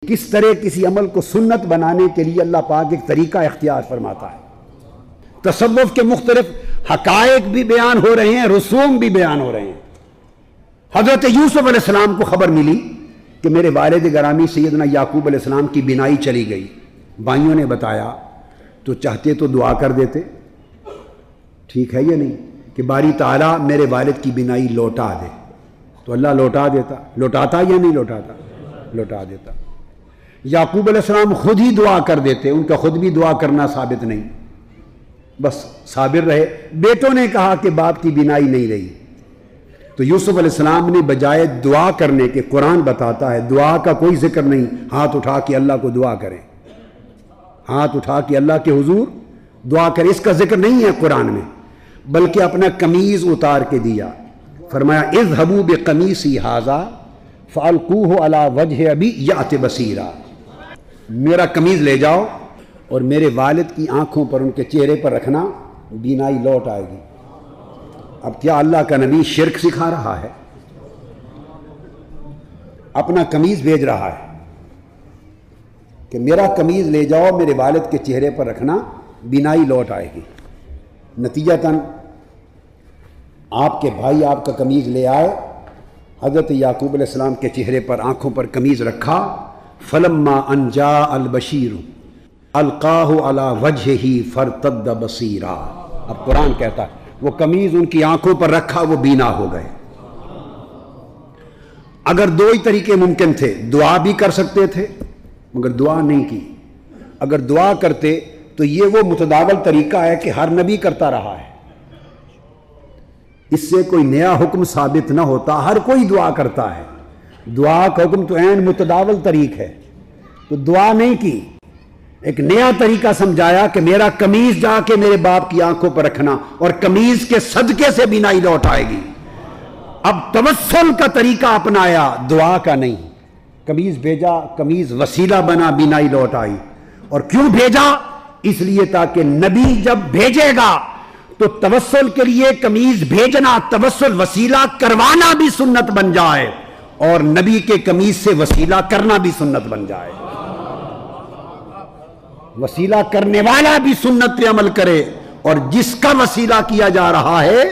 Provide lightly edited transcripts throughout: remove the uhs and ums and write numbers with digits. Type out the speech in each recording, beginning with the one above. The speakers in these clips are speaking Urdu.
کس طرح کسی عمل کو سنت بنانے کے لیے اللہ پاک ایک طریقہ اختیار فرماتا ہے۔ تصوف کے مختلف حقائق بھی بیان ہو رہے ہیں، رسوم بھی بیان ہو رہے ہیں۔ حضرت یوسف علیہ السلام کو خبر ملی کہ میرے والد گرامی سیدنا یعقوب علیہ السلام کی بینائی چلی گئی۔ بھائیوں نے بتایا تو چاہتے تو دعا کر دیتے، ٹھیک ہے یا نہیں، کہ باری تعالیٰ میرے والد کی بینائی لوٹا دے، تو اللہ لوٹا دیتا، لوٹاتا یا نہیں لوٹاتا؟ لوٹا دیتا۔ یعقوب علیہ السلام خود ہی دعا کر دیتے، ان کا خود بھی دعا کرنا ثابت نہیں، بس صابر رہے۔ بیٹوں نے کہا کہ باپ کی بینائی نہیں رہی، تو یوسف علیہ السلام نے بجائے دعا کرنے کے، قرآن بتاتا ہے دعا کا کوئی ذکر نہیں، ہاتھ اٹھا کے اللہ کو دعا کریں، ہاتھ اٹھا کے اللہ کے حضور دعا کریں، اس کا ذکر نہیں ہے قرآن میں، بلکہ اپنا قمیض اتار کے دیا، فرمایا اذهبوا بقمیصی ھذا فالقوہ علی وجہ ابی یأت بصیرا، میرا قمیض لے جاؤ اور میرے والد کی آنکھوں پر، ان کے چہرے پر رکھنا، بینائی لوٹ آئے گی۔ اب کیا اللہ کا نبی شرک سکھا رہا ہے؟ اپنا قمیض بھیج رہا ہے کہ میرا قمیض لے جاؤ، میرے والد کے چہرے پر رکھنا، بینائی لوٹ آئے گی۔ نتیجتاً آپ کے بھائی آپ کا قمیض لے آئے، حضرت یعقوب علیہ السلام کے چہرے پر، آنکھوں پر قمیض رکھا، فلما ان جاء البشیر القاہ علی وجہہ فارتد بصیرا، اب قرآن کہتا ہے وہ قمیض ان کی آنکھوں پر رکھا، وہ بینا ہو گئے۔ اگر دو ہی طریقے ممکن تھے، دعا بھی کر سکتے تھے مگر دعا نہیں کی، اگر دعا کرتے تو یہ وہ متداول طریقہ ہے کہ ہر نبی کرتا رہا ہے، اس سے کوئی نیا حکم ثابت نہ ہوتا، ہر کوئی دعا کرتا ہے، دعا کا حکم تو عین متداول طریق ہے، تو دعا نہیں کی، ایک نیا طریقہ سمجھایا کہ میرا قمیض جا کے میرے باپ کی آنکھوں پر رکھنا، اور قمیض کے صدقے سے بینائی لوٹ آئے گی۔ اب توسل کا طریقہ اپنایا، دعا کا نہیں، قمیض بھیجا، قمیض وسیلہ بنا، بینائی لوٹ آئی۔ اور کیوں بھیجا؟ اس لیے تاکہ نبی جب بھیجے گا تو توسل کے لیے قمیض بھیجنا، توسل وسیلہ کروانا بھی سنت بن جائے، اور نبی کے قمیض سے وسیلہ کرنا بھی سنت بن جائے، وسیلہ کرنے والا بھی سنت پہ عمل کرے، اور جس کا وسیلہ کیا جا رہا ہے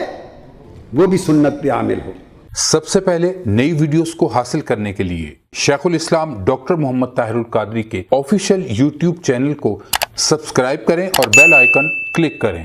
وہ بھی سنت پہ عامل ہو۔ سب سے پہلے نئی ویڈیوز کو حاصل کرنے کے لیے شیخ الاسلام ڈاکٹر محمد طاہر القادری کے آفیشیل یوٹیوب چینل کو سبسکرائب کریں اور بیل آئیکن کلک کریں۔